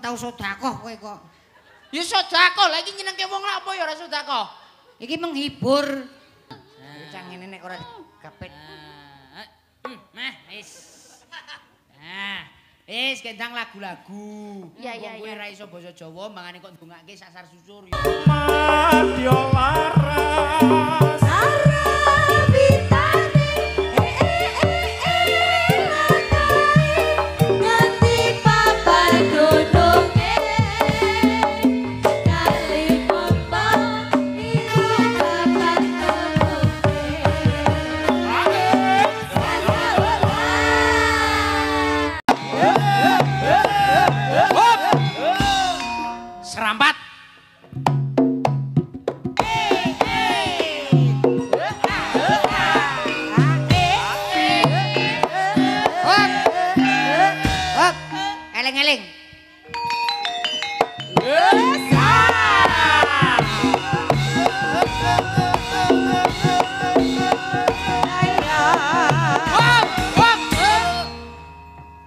tau sedekah kowe kok. Ya sedekah, lah iki nyenengke wong lha apa ya ora sedekah? Iki menghibur. Bocah ngene nek ora kapet. Mah wis. Nah, wis kendang lagu-lagu. Iya. Kowe ora iso basa Jawa, mangane kok ndongake sasar susur. Madya laras. Serampat. Hop. Eling-eling.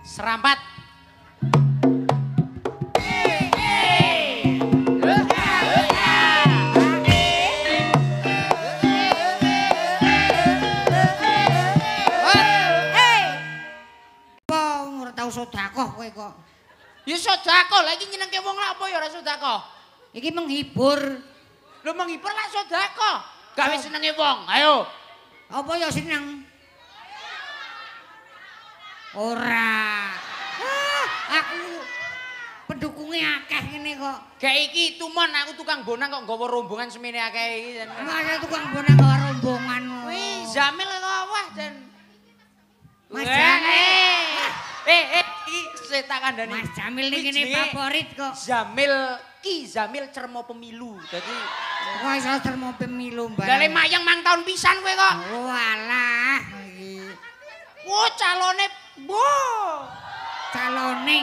Serampat. Sedekah kowe kok. Ya sedekah, lah iki nyenengke wong lha apa ya ora sedekah? Iki menghibur. Lho menghibur lah sedekah. Gawe senenge wong. Ayo. Apa ya seneng? Ora. Aku pendukungnya akeh ngene kok. Kayak iki tumon aku tukang bonang kok nggawa rombongan semene akeh iki. Masa tukang bonang gawa rombongan. Wih, Jamil kok wah dan Mas Jamil. Iki setak kandhane. Mas Jamil ning kene favorit kok. Jamil cermo pemilu. Dadi kok iso termo pemilu, Mbak. Lah mayang mang tahun pisan kowe kok. Oh alah iki. Wo calone, wo. Calone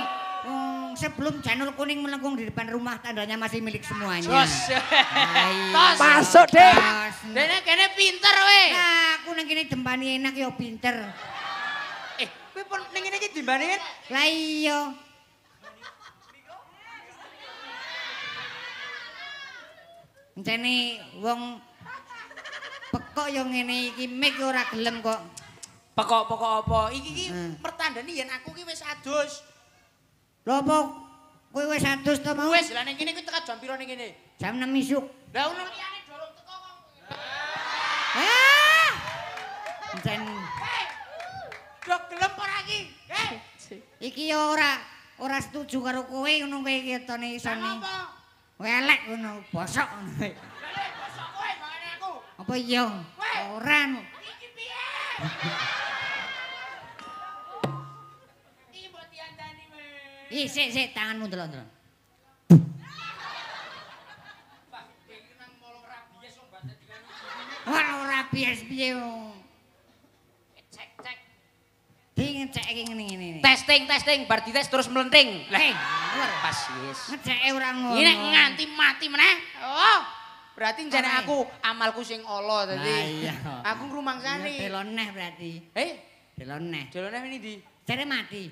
sebelum janur kuning melengkung di depan rumah tandanya masih milik semuanya. Jos. Tos. Masuk, Dek. Dene kene pinter we. Nah, aku nang kene dembani enak ya pinter. Kowe pun ning ngene iki dimbani kan? Lah iya. Encene wong pekok yo ngene iki mik ora gelem kok. Pokok-pokok apa? Iki pertandane yen aku ki wis adus. Lho apa kowe wis adus to mau? Wis lah ning kene kuwi tekan jam piro ning kene? Jam 6 isuk. Lah ono liyane dorong teko kok. Encen Dok gelem ora iki? iki yo ora setuju karo kowe ngono kowe ketone isone. Apa? Welek ngono, bosok ngono. Bosok kowe bangane aku. Apa iya? Ora. Iki piye? Iki mbok diandani kowe. Ih, sik tanganmu delok-delok. Pak, iki nang molong rabies kok mbak dadi kan. Ora rabies piye. Cek. Ngecek iki ngene-ngene. Testing, bar dites terus melenting. Lah, pas wis. ngeceke ora ngono. Ini nganti mati meneh. Oh. Berarti jane aku amalku sing ala dadi. Iya. Aku ngrumangsani. Delon neh berarti. Delon neh. Delone ini di. Jare mati.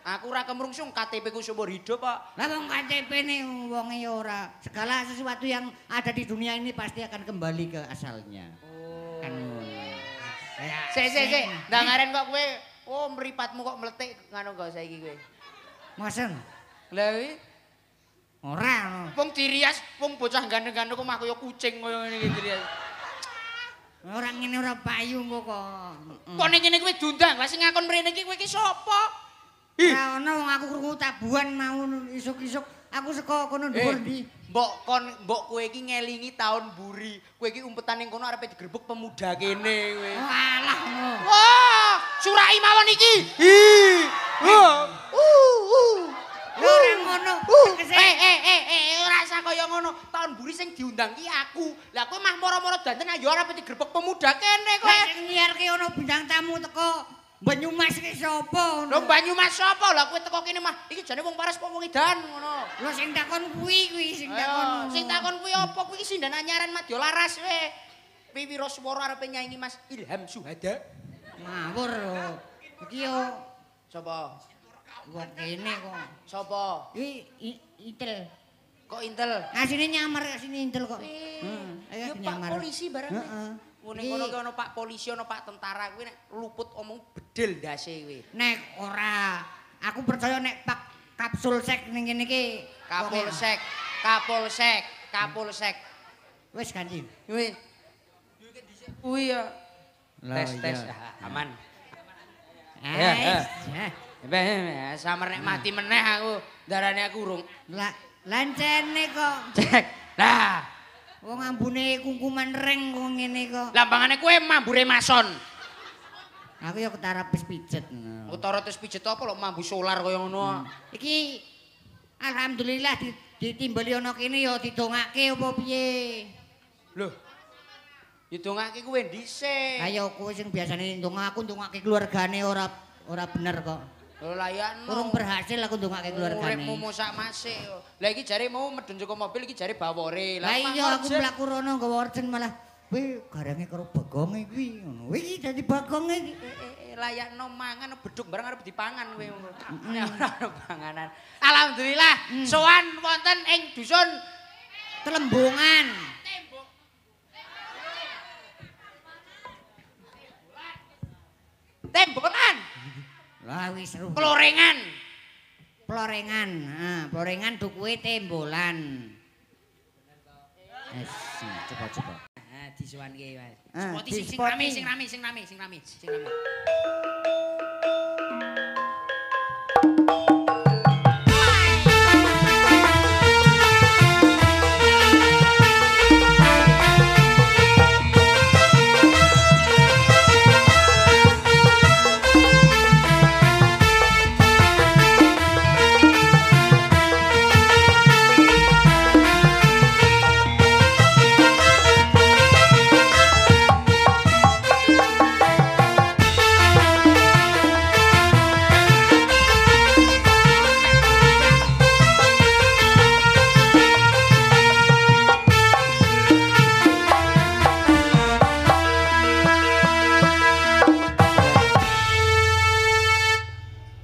Aku ora kemrungsung KTP ku seumur hidup, Pak. Lah wong KTP-ne wonge ya ora. Segala sesuatu yang ada di dunia ini pasti akan kembali ke asalnya. Oh. Kan ngono. Sik. Ndak ngaren kok kowe, oh mripatmu kok meletik ngono kok saiki kowe. Mosen. Lah iki Ora ngono. wong dirias, wong bocah gandeng-gandeng kok mah kaya kucing kaya ngene iki dirias. Ora ngene ora payu kok. Kok ning kene kowe diundang, lah sing ngakon mrene iki kowe iki sapa? Ora ono wong aku krungu tabuhan mau isuk-isuk aku saka kono dhuwur ndi. Mbok kowe iki ngelingi taun buri. Kowe iki umpetan ning kono arepe digerebek pemuda kene kowe. Oh alah ngono. Wah, surai mawon iki. Ora ngono. Ora sak kaya ngono. Taun buri sing diundang ki aku. Lah kowe mah moro-moro danten ayo arepe digerebek pemuda kene kowe. Lah sing nyiarke ono bintang tamu teko Banyumas ki sapa Lho Banyumas sapa? Lah kowe teko kene mah iki jane wong paras apa wong edan ngono. Lho sing takon kuwi sing takon. Sing takon kuwi apa? Kuwi iki sindan anyaran Madya Laras we. Wiwira swara arepe nyanyi Mas Ilham Suhada. Ngawur lho. Iki yo sapa? Kok kene kok. Sopo? Intel. Kok intel? Asine nyamar asine intel kok. Ayo Pak polisi barang. Heeh. Ngene kono ki ono Pak polisi, ono Pak tentara kuwi nek luput omong bedel ndase kuwi. Nek ora, aku percaya nek Pak kapsul sek ning kene iki Kapolsek. Wis ganti. Wis. Kuwi ya. Tes. Aman. Samar nek mati meneh aku, darane aku urung. Lah, lancene kok. Cek. Lah, Wong ambune kungkuman ring kok ngene kok. lampangane kowe mambure mason. Aku ya ketara pis pijet. Utara tes pijet apa lho mambu solar kaya ngono. Iki alhamdulillah ditimbali ana kene ya didongake apa piye. Lho. Didongake kuwi dhisik. Lah ya kowe sing biasane aku ndongake keluargane ora bener kok. Lho layakno. Urung berhasil aku ndongake keluargane. Uripmu mosak masik. Lah iki jare mau medun saka mobil iki jare bawore. Lah iya aku mlaku rono nggawa orjen malah kowe garange karo bagonge kuwi ngono. Iki dadi bagonge iki. Layakno mangan beduk bareng arep dipangan kowe ngono. Ora panganan. Alhamdulillah sowan wonten ing dusun Telembungan. Tembolan. Lah wis seru. Plorengan. Plorengan. Nah, Plorengan dukuhe tembolan. Coba. Nah, disuwanke Mas. Spoti Sing rame.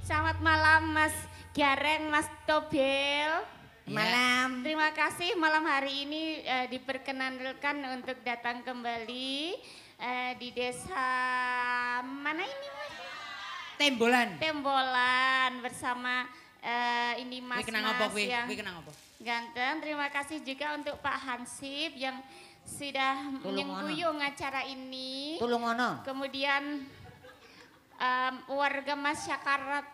Selamat malam Mas Gareng, Mas Tobel. Malam. Terima kasih malam hari ini diperkenankan untuk datang kembali di desa mana ini Mas? Tembolan bersama ini Mas yang ganteng. Terima kasih juga untuk Pak Hansip yang sudah menyengkuyung acara ini. Tulungono. Kemudian warga masyarakat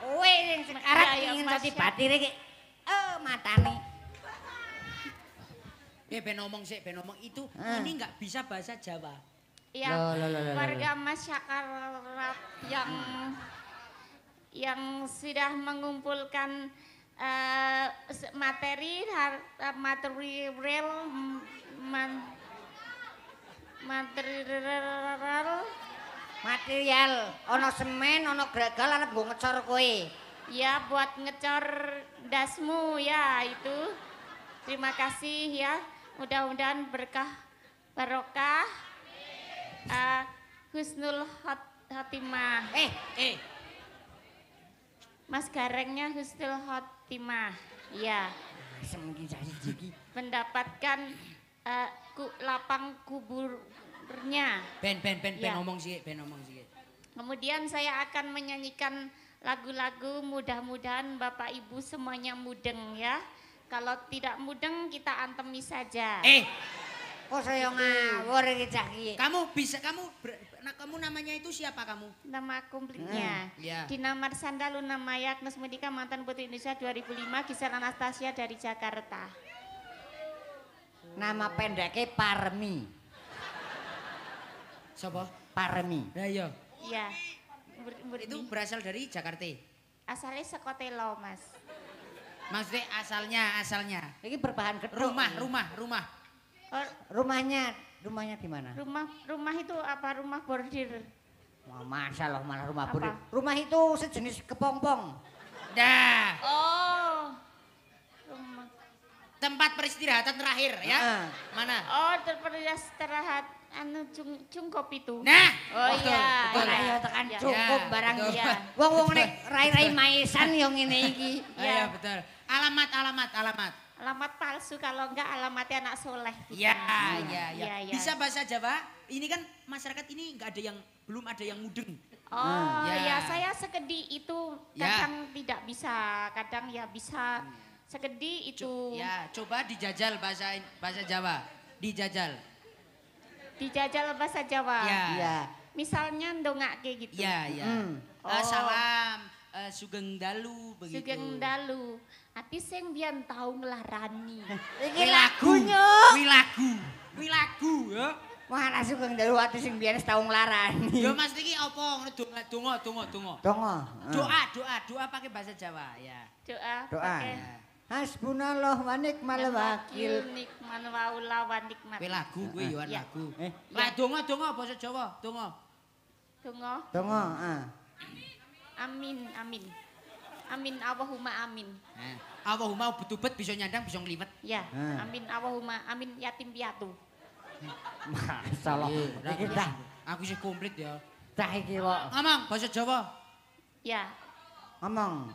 kowe sing sekarat ingin dadi batir iki. Matane. Ben ngomong itu ini enggak bisa bahasa Jawa. Ya, warga masyarakat yang sudah mengumpulkan Material, ono semen, ono gregal arep nggo ngecor kowe. ya buat ngecor dasmu ya itu. Terima kasih ya. Mudah-mudahan berkah barokah. Husnul Khotimah. Mas Garengnya Husnul Khotimah. Ya. Mendapatkan lapang kuburnya. Ben ngomong sih. Kemudian saya akan menyanyikan lagu-lagu, mudah-mudahan Bapak Ibu semuanya mudeng ya. Kalau tidak mudeng kita antemi saja. Kok saya ngawur iki cah iki. Kamu namanya itu siapa kamu? Nama komplitnya. Ya. Dina Marsanda Luna Maya Agnes Mudika mantan Putri Indonesia 2005, Gisel Anastasia dari Jakarta. Nama pendeknya Parmi. Siapa? Parmi. Ya iya. Iya. Itu berasal dari Jakarta. Asalnya Sekotelo, Mas. Maksudnya asalnya. Ini berbahan gedung. Rumah. Oh, Rumahnya di mana? rumah itu apa? Rumah bordir. Wah, masalah malah rumah Apa? bordir. Rumah itu sejenis kepompong. Dah. Oh. Rumah. Tempat peristirahatan terakhir ya. Mana? Oh, terperistirahat anu cukup itu. Nah, oh iya. betul. Ayo tekan ya. cukup barang betul. ya. Wong-wong nek rai-rai maesan yo ngene iki. Iya betul. Alamat. Alamat palsu kalau enggak alamatnya anak soleh. Gitu. Iya. Ya. Bisa bahasa Jawa? Ini kan masyarakat ini belum ada yang mudeng. Oh Ya. ya saya sekedi itu kadang tidak bisa, kadang ya bisa. Sekedi itu. Ya, coba dijajal bahasa Jawa. Dijajal. Dijajal bahasa Jawa. Ya. Misalnya ndongake gitu. Ya. Salam, sugeng dalu begitu. Sugeng dalu. Ati sing biyen tau nglarani. Iki lagunya. Wi lagu ya. Wah, ana sugeng dalu ati sing biyen tau nglarani. Ya Mas iki apa ngono donga. Doa pakai bahasa Jawa ya. Doa. Doa. Hasbunallah wa ni'mal wakil. Nikman waula wa nikmat. Kowe lagu kuwi yo Ya. lagu. Lah donga bahasa Jawa, donga. Donga. Amin. Amin Allahumma amin. Allahumma betubet bisa nyandang bisa ngliwet. Ya, amin Allahumma amin yatim piatu. Masalah. Iki dah. Aku sih komplit ya. Dah iki kok. Ngomong bahasa Jawa. Ya. Ngomong.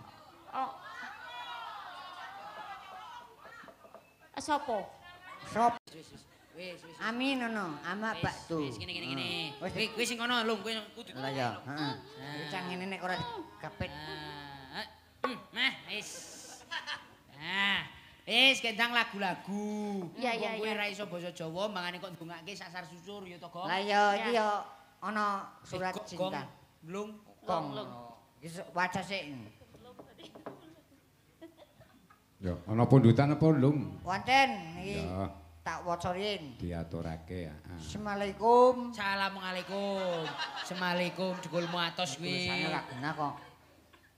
Oh. Sopo? Sop. Wis. Amin ngono, ama baktu. Wis gini. Kowe sing kono lung, kowe kudu. Lah ya, heeh. Iki cang ngene nek ora kapit. Nah, wis. Wis kendang lagu-lagu. Ya. Kowe ra iso basa Jawa, mangane kok ndongake sasar susur ya to, Gong. Lah ya iki ya ana surat cinta. Lung. Gong. Iki waca sik. Ya, ana pundutan apa lung? Wonten iki. Ya. Tak waca rin. Diaturake ya. Assalamualaikum. Assalamualaikum jegulmu atos kuwi. Tulisane ra genah kok.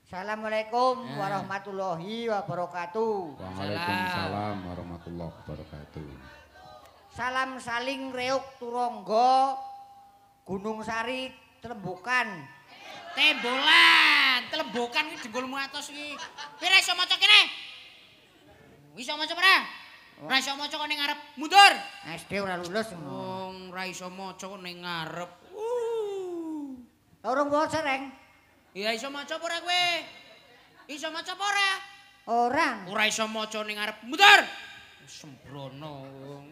Assalamualaikum warahmatullahi wabarakatuh. Waalaikumsalam warahmatullahi wabarakatuh. Salam saling reuk turangga Gunung Sari Trembukan. Telembokan kuwi jengkulmu atos kuwi. Kowe ra iso maca kene? Iso maca ora? Ra iso maca kok ning ngarep. Mundur. SD ora lulus. Wong ra iso maca kok ning ngarep. Urung waca reng. Ya iso maca apa ora kowe? Iso maca apa ora? Ora. Ora iso maca ning ngarep. Mundur. Sembrono wong.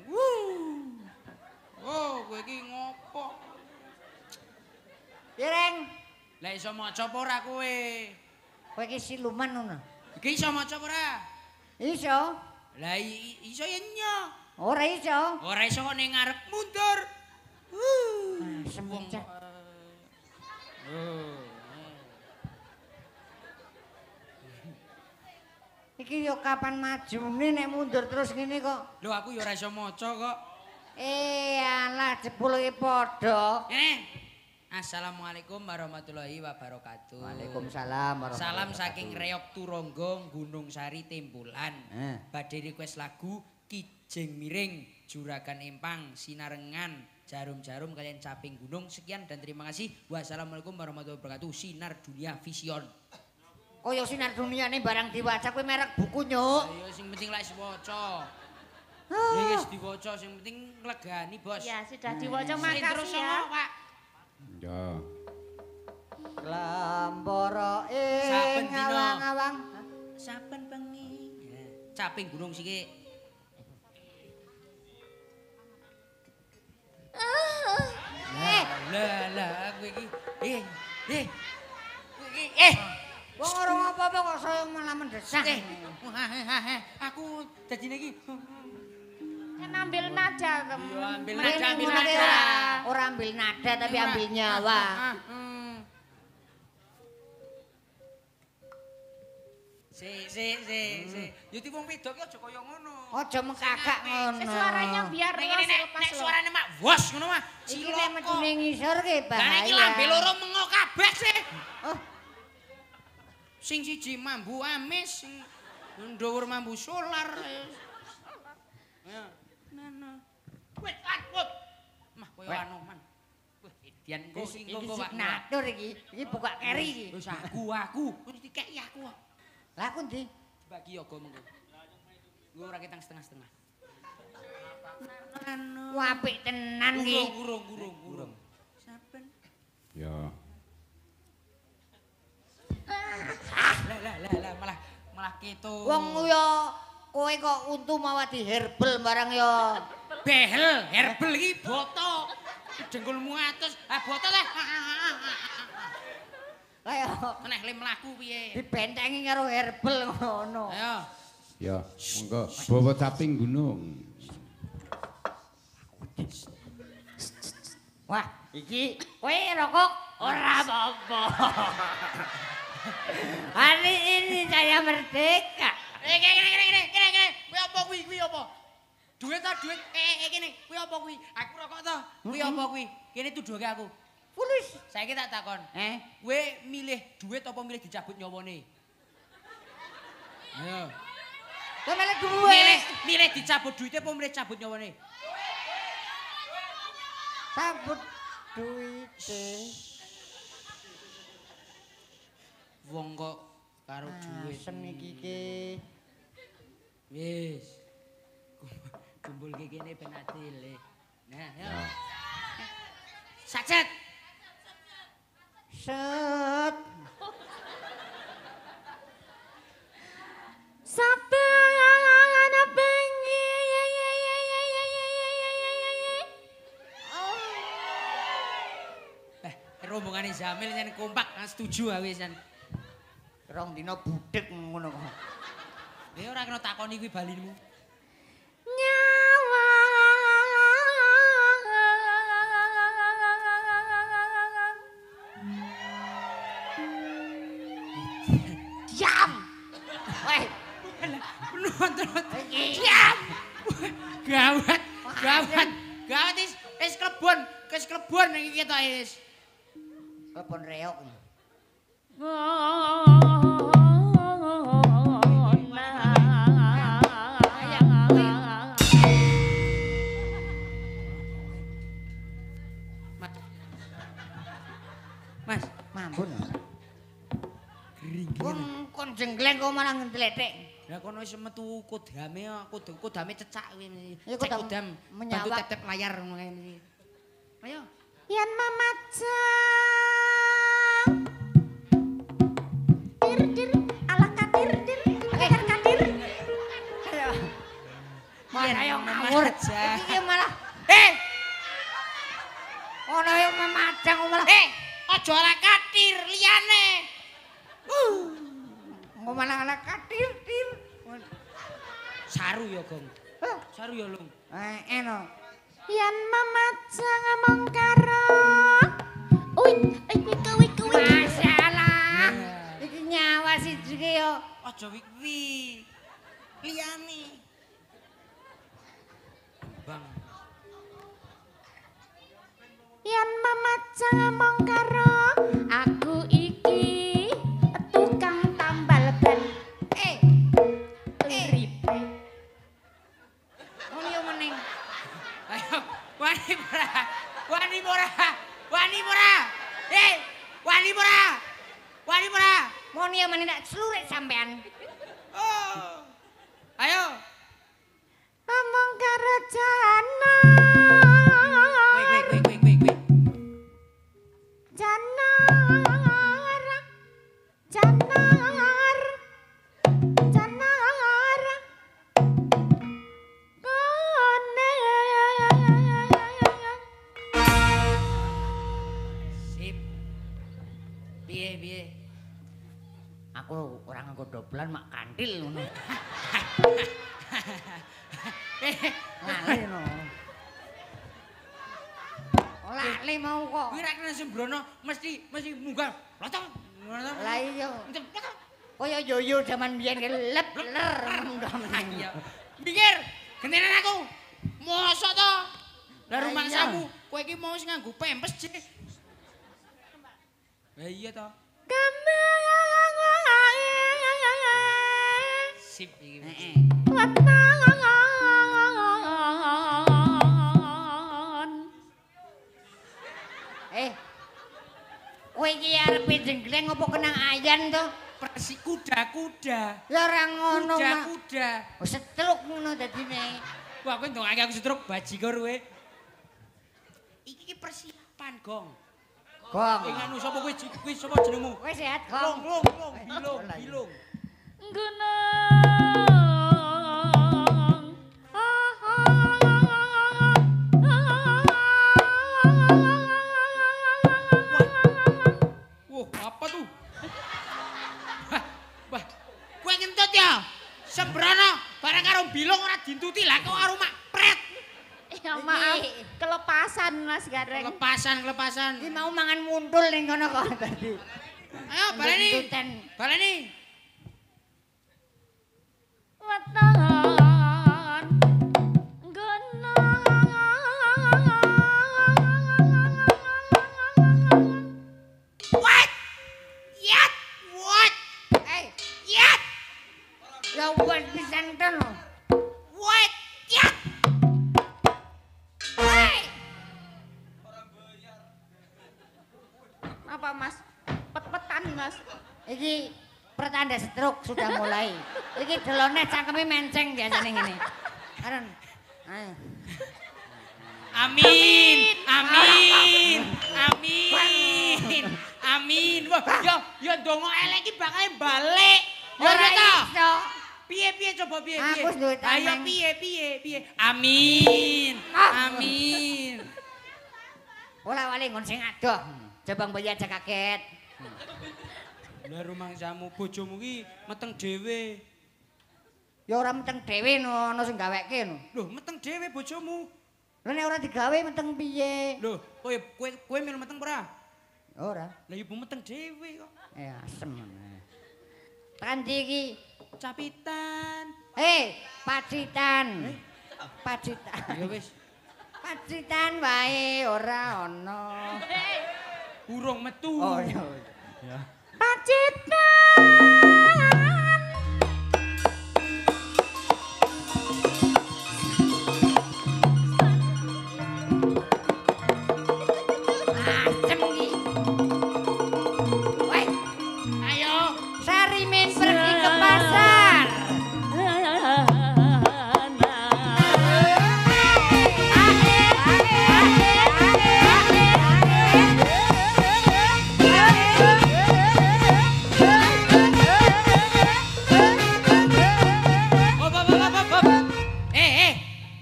Oh, kowe iki ngopo? Ya reng. Lah iso maca apa ora kowe? Kowe iki siluman ngono. Iki iso maca apa ora? Iso? Lah iso ya nya. Ora iso. Ora iso kok ning ngarep mundur. Semencak. Iki yo kapan majune nek mundur terus ngene kok. Lho aku yo ora iso maca kok. Alah jebul iki padha. Assalamualaikum warahmatullahi wabarakatuh. Waalaikumsalam warahmatullahi Salam wabarakatuh. saking Reok Turangga Gunung Sari Tempulan. Badhe request lagu Kijing Miring, Juragan Empang, Sinarengan, Jarum-jarum kalian caping gunung. Sekian dan terima kasih. Wassalamualaikum warahmatullahi wabarakatuh. Sinar Dunia Vision. Kaya sinar dunia nih barang diwaca kuwi merek buku nyuk. Ayo sing penting lek diwaca. Ya wis diwaca sing penting nglegani, Bos. Ya sudah diwaca Terus makasih ya. Pak. Ya. Glambara Saben ing dina. awang-awang. Saben bengi. Caping gunung siki. Lah kowe iki. Wong ora apa-apa kok saya malah mendesak. Aku dadine iki. Kan ambil nada. Iya, ambil Mrene nada, ambil ngene nada. ora ambil nada tapi ambil nyawa. Si. Yuti wong wedok ki aja kaya ngono. Aja mengkakak ngono. Suaranya biar Nek suarane mak wos ngono mah. Iki nek metune ngisor ki Lah nek iki bahaya. lambe loro mengo kabeh sih. Oh, Sing siji mambu amis, sing ndhuwur mambu solar. Ya. Nana. Wit akut. Mah koyo anu man. Wih, edian engko iki engko Pak. signatur iki. Iki buka keri iki. Wis aku. Wis dikeki aku. Lah aku ndi? Dibagi yoga mengko. Gue ora ketang setengah-setengah. Apik tenan iki. Gurung. Saben. Ya. Lah malah gitu. Wong ya kowe kok untu mawati herbal barang ya. Behel, herbal iki boto. Dengkulmu atus. Ah boto teh. Kaya Meneh le mlaku piye? dibentengi karo herbal ngono. Ayo. Ya, monggo bawa caping gunung. Wah, iki kowe rokok ora apa-apa. Hari ini saya merdeka. Kene. Kuwi apa? Duit ta duit. Kene. Kuwi apa kuwi? Aku rokok to. Kuwi apa kuwi? Kene tuduhke aku. Fulus. Saiki tak takon. Kowe milih duit apa milih dicabut nyawane? Ayo. Kowe milih duit. Milih dicabut duitnya apa milih cabut nyawane? Cabut duite. Wong kok karo duit. Seniki ki. Wis. Kumpul kene ben adil. Nah, ya. Sacet. Set. Satu ana bengi. Rombongane Jamil nyen kompak setuju ah wis nyen. Rong dina budhek ngono kok. Ya ora kena takoni kuwi balinmu. Nyawa. Diam. Weh, Penonton. diam. Gawat wis klebon iki ketok wis. Telepon reok. Mas, Mambun. gering. Wong kon jenggleng kok malah ngentletek. Lah kono wis metu kodame kodame cecak kuwi. Ya, Cek kodam kodam menyawat. bantu tep-tep layar ngono kae iki. Ayo. Yen mamacang. Dir ala kadir dir. Kadir. Malah yo ngawur. Memajang. Iki malah ono yo memajang malah. Aja ala katir liyane. Kok malah ana kadir. Saru ya, Gong. Saru ya, Lung. Eno. Yen mamacang ngomong karo. Kuwi. Masalah. Iki nyawa siji ki yo. Aja wik-wik. Liyane. Bang. Yen mamacang ngomong karo aku iki tukang tambal ban. Ripe. Ngono yo meneng. Ayo, wani mora. Wani mora. Ngono yo meneng tak slurik sampean. Oh. Ayo. Ngomong karo Jana. Wik. Janar. Kone. Sip. Piye? Aku ora nganggo doblan mak kantil ngono. Lali no. Lali mau kok. Kuwi ra kena sembrono mesti munggah. Lotong. Lah iya. Kaya yoyo zaman biyen lep ler meneng. Iya. Mikir, gentenan aku. Mosok to? Lah rumangsamu, kowe iki mau sing nganggo pempes jek. Lah iya to. Sip iki. Heeh. Kowe iki arepe jenggleng apa kenang ayan to? Persi kuda. Ya ora ngono, Mak. Kuda. Wis setruk ngono dadine. Wah, kowe ndongake aku setruk bajigur kowe. Iki persiapan, Gong. Gong. Nganu sapa kowe? Kowe sapa jenengmu? Kowe sehat, Gong. Bilung. Gunung. Wah, apa tuh? Wah, kowe ngentut ya? Sembrono, barang karo bilung ora dintuti lah kok karo mak pret. Ya maaf, kelepasan Mas Gareng. Kelepasan. Iki mau mangan muntul ning kono kok tadi. Ayo, baleni. Baleni. Weton gunung. What? Yat, what? Yat. Ya buat pisan ten. What? Yat. Apa Mas? Pet-petan Mas. Iki pertanda stroke sudah mulai. Iki delone cangkeme menceng biasane ngene. Aron. Ayo. Amin. Wah, yo ndonga elek iki bakal balik. Yo Ora to. iso. Piye coba piye? Aku duwe Ayo tameng. piye? Amin. Ola wale ngon sing adoh. Coba mbaya aja kaget. Lah rumangsamu bojomu ki meteng dhewe. Ya ora meteng dhewe ono sing gaweke no. Loh, meteng dhewe bojomu. Lah nek ora digawe meteng piye? Loh, kowe melu meteng ora? Ora. Lah ibu meteng dhewe kok. Asem. Tekan ndi iki? Capitan. Pacitan. Pacitan. Ya wis. Pacitan wae ora ono. Burung metu. Oh iya. Pacitan. Asem iki. Woi, Ayo. Sarimin pergi ke pasar.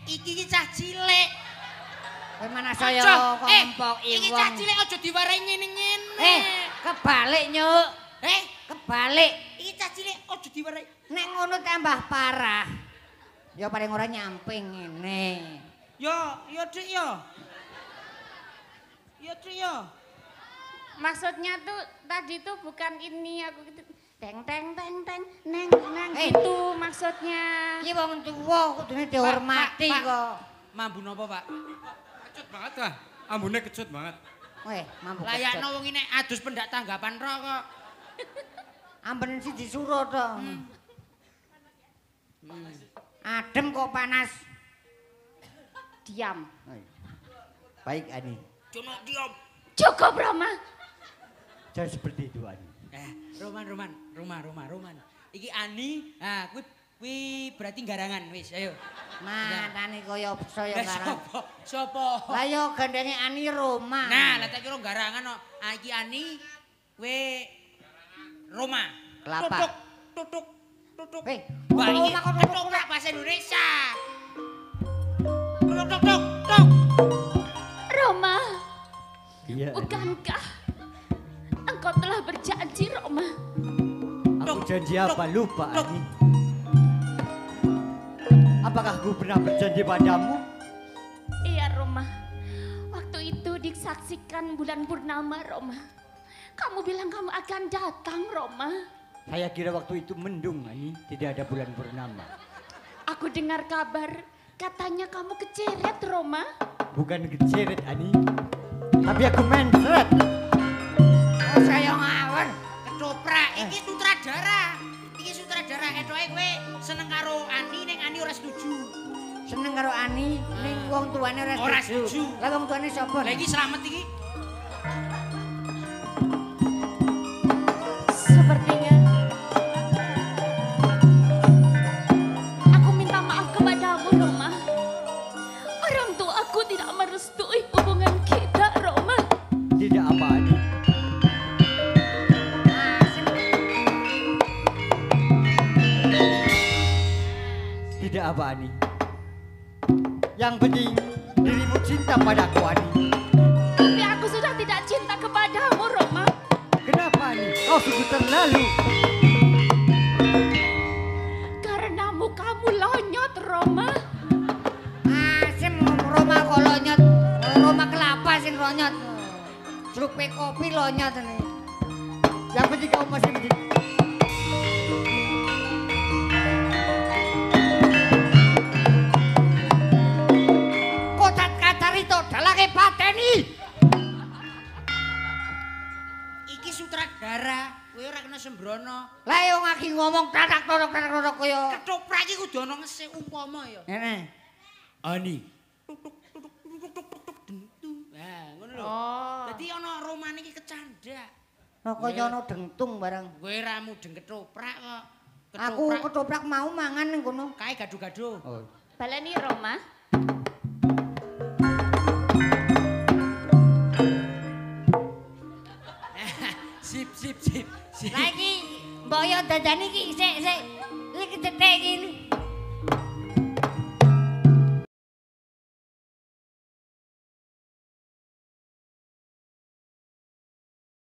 Iki cah cilik. Kowe mana saya kompok Iki iwong. cah cilik aja diwarai ngene-ngene. Kebalik nyuk. Kebalik. Iki cah cilik aja diwarai. Nek ngono tambah parah. Ya paling ora nyamping ngene. Yo, Dik yo. Yo, Dik yo. Maksudnya tuh tadi tuh bukan ini aku gitu. Teng neng itu maksudnya. Iki wong tuwa kudune dihormati Pak. kok. Mambu napa, Pak? Kecut banget lah. Ambune kecut banget. Mampu Layakno wong nek adus pendak tanggapan ro kok. Amben sih disuruh to. Adem kok panas. Diam. Baik Ani. Cuma diam. Cukup Roma. Jangan seperti itu Ani. Roman. Iki Ani, kuwi berarti garangan wis, ayo. Matane kaya saya garang. Sopo? Lah yo gandenge Ani Roma. Nah, lah tak kira garangan kok. Iki Ani, kowe Roma. Kelapa. Tutuk. Wah, Wah, iki Roma kok tutuk rak bahasa Indonesia. Tuk. Roma, Iya. bukankah engkau telah berjanji Roma? Aku janji apa? Lupa, Ani. Apakah aku pernah berjanji padamu? Iya Roma, waktu itu disaksikan bulan purnama Roma. Kamu bilang kamu akan datang Roma. Saya kira waktu itu mendung, Ani. Tidak ada bulan purnama. Aku dengar kabar katanya kamu keceret Roma. Bukan keceret, Ani. Tapi aku mencret. Saya ngawur. Ketoprak, iki sutradara. Etoke kowe seneng karo Ani ning Ani ora setuju. Seneng karo Ani ning wong tuane ora Ora setuju. Lah wong tuane sapa? Lah iki Slamet iki. Sepertinya aku minta maaf kepadamu Roma. tidak apa Ani. Yang penting dirimu cinta padaku Ani. Tapi aku sudah tidak cinta kepadamu Roma. Kenapa Ani? Kau sungguh terlalu. Karenamu kamu lonyot Roma. Asem Roma kok lonyot. Roma kelapa sing lonyot. Jeruk kopi lonyot ini. Yang penting kau masih mencintai. Kocat kacarito dalake pateni. Iki sutradara, kowe ora kena sembrono. Lah yo ngaki ngomong tatak-tatak kaya Ketoprak iki kudu ana ngese umpama ya. Heeh. Ani. Nah, ngono lho. Oh. Dadi ana romane iki kecandak. Kaya ana dengtung barang. Kowe ra mudeng ketoprak kok. Aku ketoprak mau mangan ning kono. Kae gado-gado. Oh. Baleni Roma. Sip. Lah iki mbok yo dadani iki sik. Iki cetek iki.